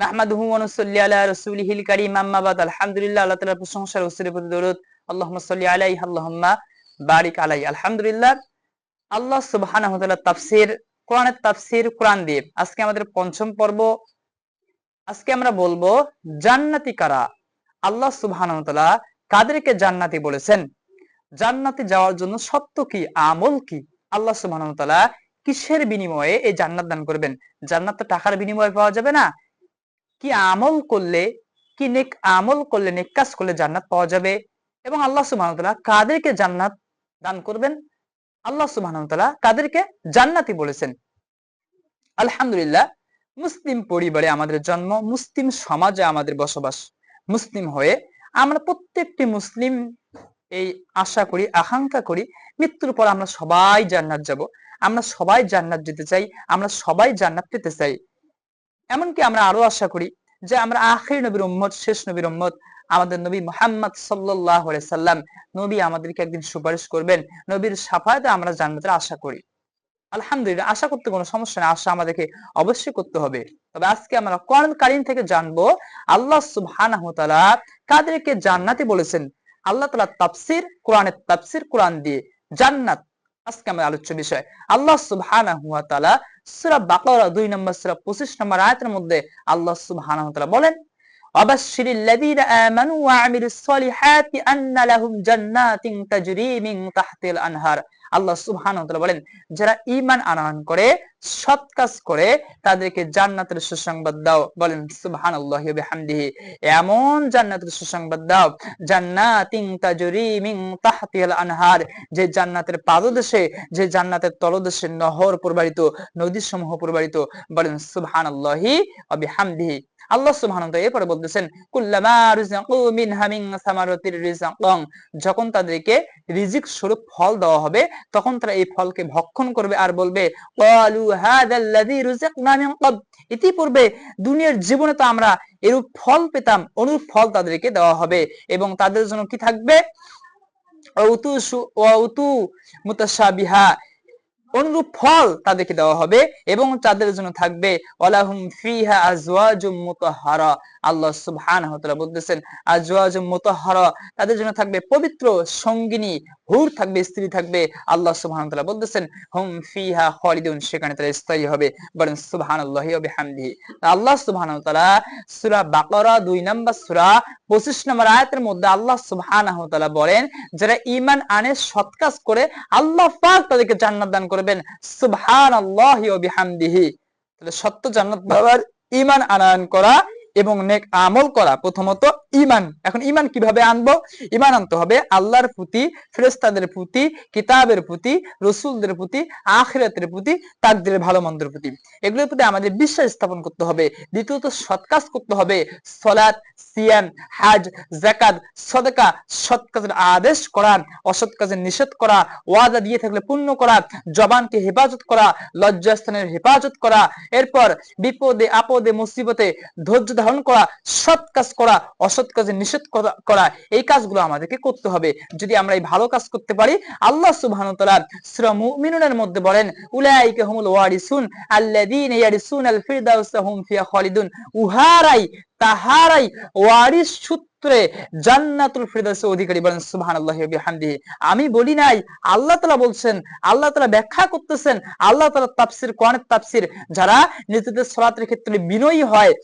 নাহমাদুহু ওয়া নুসাল্লি আলা রাসূলিহিল কারীম, আম্মা বাদ। আলহামদুলিল্লাহ, আল্লাহ তাআলার প্রশংসা, রাসূলের প্রতি দরুদ, আল্লাহুম্মা সাল্লি আলাইহি আল্লাহুম্মা বারিক আলাইহি। আলহামদুলিল্লাহ, আল্লাহ সুবহানাহু ওয়া তাআলা তাফসীর, কোরআনের তাফসীর, কোরআন দিয়ে আজকে আমাদের পঞ্চম পর্ব। আজকে আমরা বলবো জান্নাতি কারা, আল্লাহ সুবহানাহু ওয়া তাআলা কাদেরকে জান্নাতি বলেছেন, জান্নাতে যাওয়ার জন্য সত্য কি, আমল কি, আল্লাহ সুবহানাহু ওয়া তাআলা কিসের বিনিময়ে এই জান্নাত দান করবেন। জান্নাত তো টাকার বিনিময়ে পাওয়া যাবে না, কি আমল করলে, কি নেক আমল করলে, নেক কাজ করলে জান্নাত পাওয়া যাবে। এবং আল্লাহ সুবহানাহু ওয়া তাআলা কাদেরকে জান্নাত দান করবেন, আল্লাহ সুবহানাহু ওয়া তাআলা কাদেরকে জান্নাতি বলেছেন। আলহামদুলিল্লাহ, মুসলিম পরিবারে আমাদের জন্ম, মুসলিম সমাজে আমাদের বসবাস। মুসলিম হয়ে আমরা প্রত্যেকটি মুসলিম এই আশা করি, আকাঙ্ক্ষা করি, মৃত্যুর পর আমরা সবাই জান্নাত যাব। আমরা সবাই জান্নাত যেতে চাই, আমরা সবাই জান্নাত পেতে চাই। এমনকি আমরা আরো আশা করি যে আমরা আখির নবীর উম্মত, শেষ নবীর উম্মত, আমাদের নবী মুহাম্মদ সাল্লাল্লাহু আলাইহি সাল্লাম, নবী আমাদেরকে একদিন সুপারিশ করবেন, নবীর শাফায়াতে আমরা জান্নাতের আশা করি। আলহামদুলিল্লাহ, আশা করতে কোনো সমস্যা নেই, আশা আমাদেরকে অবশ্যই করতে হবে। তবে আজকে আমরা কোরআন কারীম থেকে জানবো আল্লাহ সুবহানাহু ওয়া তাআলা কাদেরকে জান্নাতি বলেছেন। আল্লাহ তাআলা তাফসীর, কোরআনের তাফসীর, কোরআন দিয়ে জান্নাত আজকে আমাদের আলোচ্য বিষয়। আল্লাহ সুবহানাহু ওয়া তাআলা সূরা বাকারা 2 নম্বর সূরা 25 নম্বর আয়াতের মধ্যে আল্লাহ সুবহানাহু ওয়া তাআলা বলেন, ওয়াবাশশিরিল লাযীনা আমানু ওয়া আমিলুস সলিহাতি আন্না লাহুম জান্নাতিন তাজরি মিন তাহতিল আনহার। আল্লাহ সুবহানাহু ওয়া তাআলা বলেন, যারা ঈমান আনয়ন করে, সৎ কাজ করে, তাদেরকে জান্নাতের সুসংবাদ দাও। বলেন সুবহানাল্লাহি ওয়া বিহামদিহি। এমন জান্নাতের সুসংবাদ দাও, জান্নাতিন তাজরি মিন তাহতিল আনহার, যে জান্নাতের পাদদেশে, যে জান্নাতের তলদেশে নহর প্রবাহিত, নদী সমূহ প্রবাহিত। বলেন সুবহানাল্লাহি ওয়া বিহামদিহি। আল্লাহ সুবহানাহু ওয়া তাআলা এরপরে বলতেছেন, কুল্লামা রুজিকু মিনহা মিন সামারাতির রিজকান, যখন তাদেরকে রিজিক স্বরূপ ফল দেওয়া হবে, তখন তারা এই ফলকে ভক্ষণ করবে আর বলবে, ক্বালু হাযাল্লাযী রুজিকনা মিন ক্বাব, ইতিপূর্বে দুনিয়ার জীবনে তো আমরা এরূপ ফল পেতাম, অনুরূপ ফল তাদেরকে দেওয়া হবে। এবং তাদের জন্য কি থাকবে, ওয়াউতু মুতাশাবিহা, অনুরূপ ফল তাদেরকে দেওয়া হবে। এবং তাদের জন্য থাকবে ওয়ালাহুম ফিহা আজওয়াজুম মুতাহহারা। আল্লাহ সুবহানাহু ওয়া তাআলা বলতেছেন, আজওয়াজুম মুতাহহারা, তাদের জন্য থাকবে পবিত্র সঙ্গিনী, হুর থাকবে, স্ত্রী থাকবে। আল্লাহ সুবহানাহু ওয়া তাআলা বলতেছেন, হুম ফিহা খালিদুন, সেখানে তারা স্থায়ী হবে। বলেন সুবহানাল্লাহি ওয়া বিহামদিহি। আল্লাহ সুবহানাহু ওয়া তাআলা সূরা বাকারা 2 নম্বর সূরা 25 নম্বর আয়াতের মধ্যে আল্লাহ সুবহানাহু ওয়া তাআলা বলেন, যারা ঈমান আনে, সৎ কাজ করে, আল্লাহ পাক তাদেরকে জান্নাত দান করবেন। সুবহানাল্লাহি ওয়া বিহামদিহি। তাহলে সত্য জান্নাত পাওয়ার ঈমান আনয়ন করা এবং নেক আমল করা, প্রথমত ঈমান। এখন ঈমান কিভাবে আনবো? ঈমান আনতে হবে আল্লাহর প্রতি, ফেরেশতাদের প্রতি, কিতাবের প্রতি, রাসূলদের প্রতি, আখিরাতের প্রতি, তাকদীরের ভালো মন্দের প্রতি। এগুলোর প্রতি আমাদের বিশ্বাস স্থাপন করতে হবে। দ্বিতীয়ত সৎ কাজ করতে হবে, সালাত, সিয়াম, হজ, যাকাত, সাদাকা, সৎ কাজের আদেশ করা, অসৎ কাজের নিষেধ করা, ওয়াদা দিয়ে থাকলে পূর্ণ করা, জবানকে হেফাজত করা, লজ্জাস্থানের হেফাজত করা, এরপর বিপদে আপদে মুসিবতে ধৈর্য ধারণ করা, সৎ কাজ করা, অসৎ কাজে নিষেধ করা, এই কাজগুলো আমাদেরকে করতে হবে। যদি আমরা এই ভালো কাজ করতে পারি, আল্লাহ সুবহানাহু ওয়া তাআলা সূরা মুমিনুনের মধ্যে বলেন, উলাইকা হুমুল ওয়ারিসুন আল্লাযীনা ইয়ারিসুনাল ফিরদাউসা হুম ফিহা খালিদুন, উহারাই, তাহারাই ওয়ারিস সূত্রে জান্নাতুল ফিরদাউসের অধিকারী। বলেন সুবহানাল্লাহি ওয়া বিহামদিহি। আমি বলি নাই, আল্লাহ তাআলা বলছেন, আল্লাহ তাআলা ব্যাখ্যা করতেছেন। আল্লাহ তাআলা তাফসীর, কোরআনের তাফসীর, যারা নিজেদের সালাতের ক্ষেত্রে বিনয়ী হয়,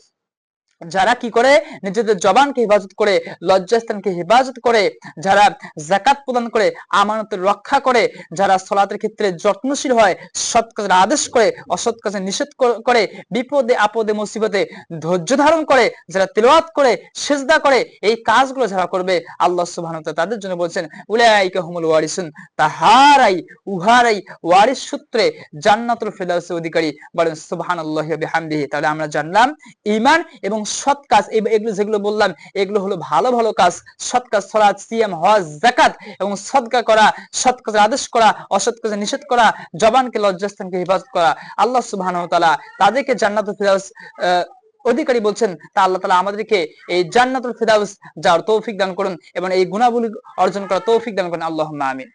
যারা কি করে, নিজেদের জবানকে হেফাজত করে, লজ্জাস্থানকে হেফাজত করে, যারা যাকাত প্রদান করে, আমানতের রক্ষা করে, যারা সালাতের ক্ষেত্রে যত্নশীল হয়, সৎ কাজের আদেশ করে, অসৎ কাজের নিষেধ করে, বিপদে আপদে মুসিবতে ধৈর্য ধারণ করে, যারা তিলাওয়াত করে, সিজদা করে, এই কাজগুলো যারা করবে, আল্লাহ সুবহানাহু ওয়া তাআলা তাদের জন্য বলছেন, উলাইকা হুমুল ওয়ারিসুন, তাহারাই, উহারাই ওয়ারিস সূত্রে জান্নাতুল ফিরদাউসের অধিকারী। বলেন সুবহানাল্লাহি ওয়া বিহামদিহি। তাহলে আমরা জানলাম ঈমান এবং সৎ কাজ, এগুলো যেগুলো বললাম, এগুলো হলো ভালো ভালো কাজ। সৎ কাজ, সালাত, সিয়াম, হজ, যাকাত, এবং সদকা করা, সৎ কাজের আদেশ করা, অসৎ কাজের নিষেধ করা, জবানকে, লজ্জাস্থানকে হেফাজত করা। আল্লাহ সুবহানাহু ওয়া তাআলা তাদেরকে জান্নাতুল ফিরদাউস অধিকারী বলছেন। তা আল্লাহ তাআলা আমাদেরকে এই জান্নাতুল ফিরদাউস যাওয়ার তৌফিক দান করুন এবং এই গুণাবলী অর্জন করার তৌফিক দান করুন। আল্লাহুম্মা আমিন।